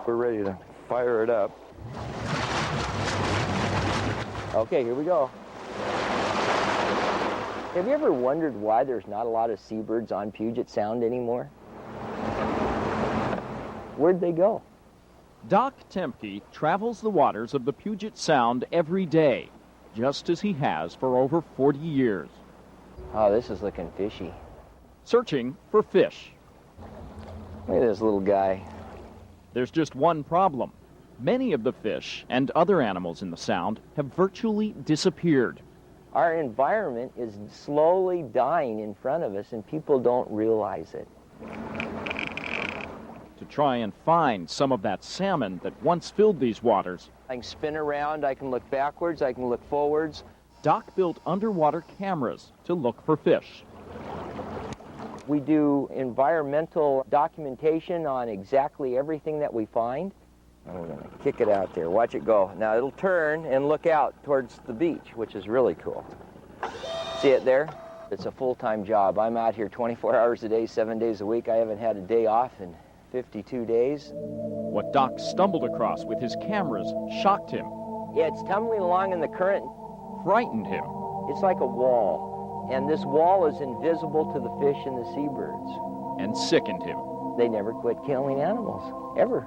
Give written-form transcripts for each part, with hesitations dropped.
We're ready to fire it up. Okay, here we go. Have you ever wondered why there's not a lot of seabirds on Puget Sound anymore? Where'd they go? Doc Temke travels the waters of the Puget Sound every day, just as he has for over 40 years. Oh, this is looking fishy. Searching for fish. Look at this little guy. There's just one problem. Many of the fish and other animals in the Sound have virtually disappeared. Our environment is slowly dying in front of us, and people don't realize it. To try and find some of that salmon that once filled these waters, I can spin around, I can look backwards, I can look forwards. Doc built underwater cameras to look for fish. We do environmental documentation on exactly everything that we find. And we're going to kick it out there. Watch it go. Now it'll turn and look out towards the beach, which is really cool. See it there? It's a full-time job. I'm out here 24 hours a day, 7 days a week. I haven't had a day off in 52 days. What Doc stumbled across with his cameras shocked him. Yeah, it's tumbling along in the current. Frightened him. It's like a wall, and this wall is invisible to the fish and the seabirds. And sickened him. They never quit killing animals, ever.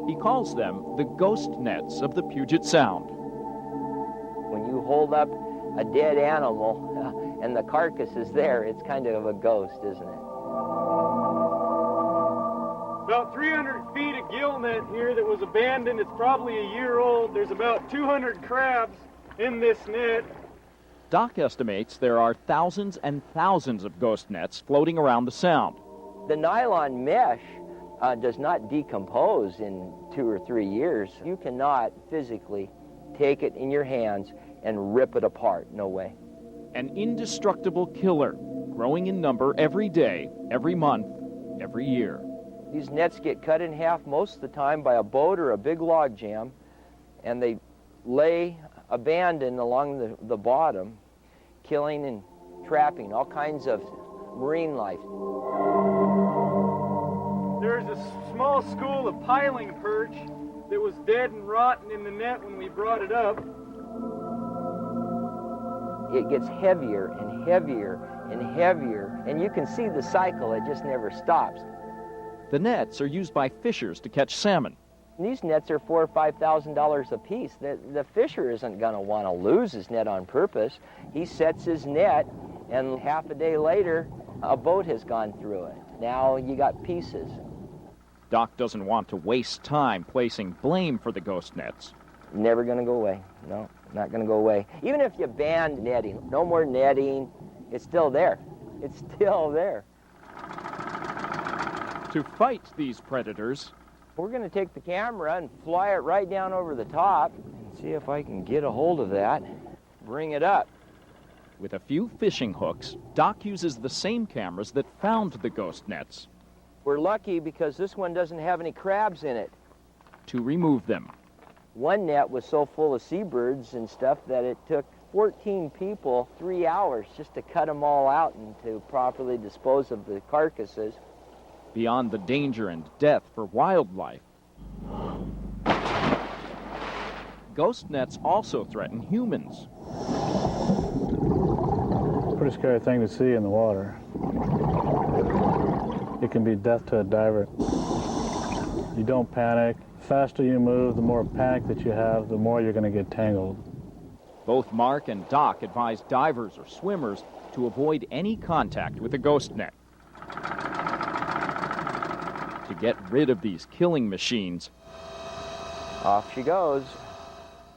He calls them the ghost nets of the Puget Sound. When you hold up a dead animal and the carcass is there, it's kind of a ghost, isn't it? About 300 feet of gill net here that was abandoned. It's probably a year old. There's about 200 crabs in this net. Doc estimates there are thousands and thousands of ghost nets floating around the Sound. The nylon mesh does not decompose in 2 or 3 years. You cannot physically take it in your hands and rip it apart. No way. An indestructible killer, growing in number every day, every month, every year. These nets get cut in half most of the time by a boat or a big log jam, and they lay abandoned along the bottom, killing and trapping all kinds of marine life. There's a small school of piling perch that was dead and rotten in the net when we brought it up. It gets heavier and heavier and heavier, and you can see the cycle. It just never stops. The nets are used by fishers to catch salmon. These nets are $4,000 or $5,000 a piece. The fisher isn't going to want to lose his net on purpose. He sets his net, and half a day later, a boat has gone through it. Now you got pieces. Doc doesn't want to waste time placing blame for the ghost nets. Never going to go away. No, not going to go away. Even if you banned netting, no more netting, it's still there. It's still there. To fight these predators, we're going to take the camera and fly it right down over the top and see if I can get a hold of that. Bring it up. With a few fishing hooks, Doc uses the same cameras that found the ghost nets. We're lucky because this one doesn't have any crabs in it. To remove them. One net was so full of seabirds and stuff that it took 14 people 3 hours just to cut them all out and to properly dispose of the carcasses. Beyond the danger and death for wildlife, ghost nets also threaten humans. Pretty scary thing to see in the water. It can be death to a diver. You don't panic. The faster you move, the more panic that you have, the more you're going to get tangled. Both Mark and Doc advise divers or swimmers to avoid any contact with a ghost net. To get rid of these killing machines, off she goes.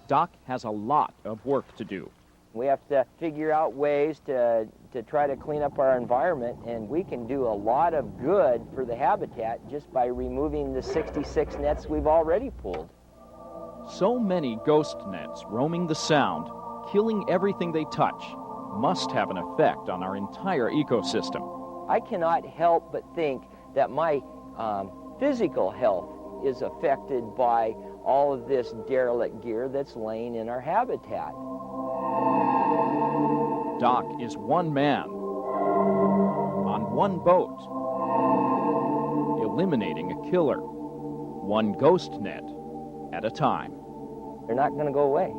Doc has a lot of work to do. We have to figure out ways to try to clean up our environment, and we can do a lot of good for the habitat just by removing the 66 nets we've already pulled. So many ghost nets roaming the Sound, killing everything they touch, must have an effect on our entire ecosystem. I cannot help but think that my physical health is affected by all of this derelict gear that's laying in our habitat. Doc is one man on one boat eliminating a killer, one ghost net at a time. They're not going to go away.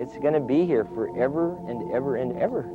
It's going to be here forever and ever and ever.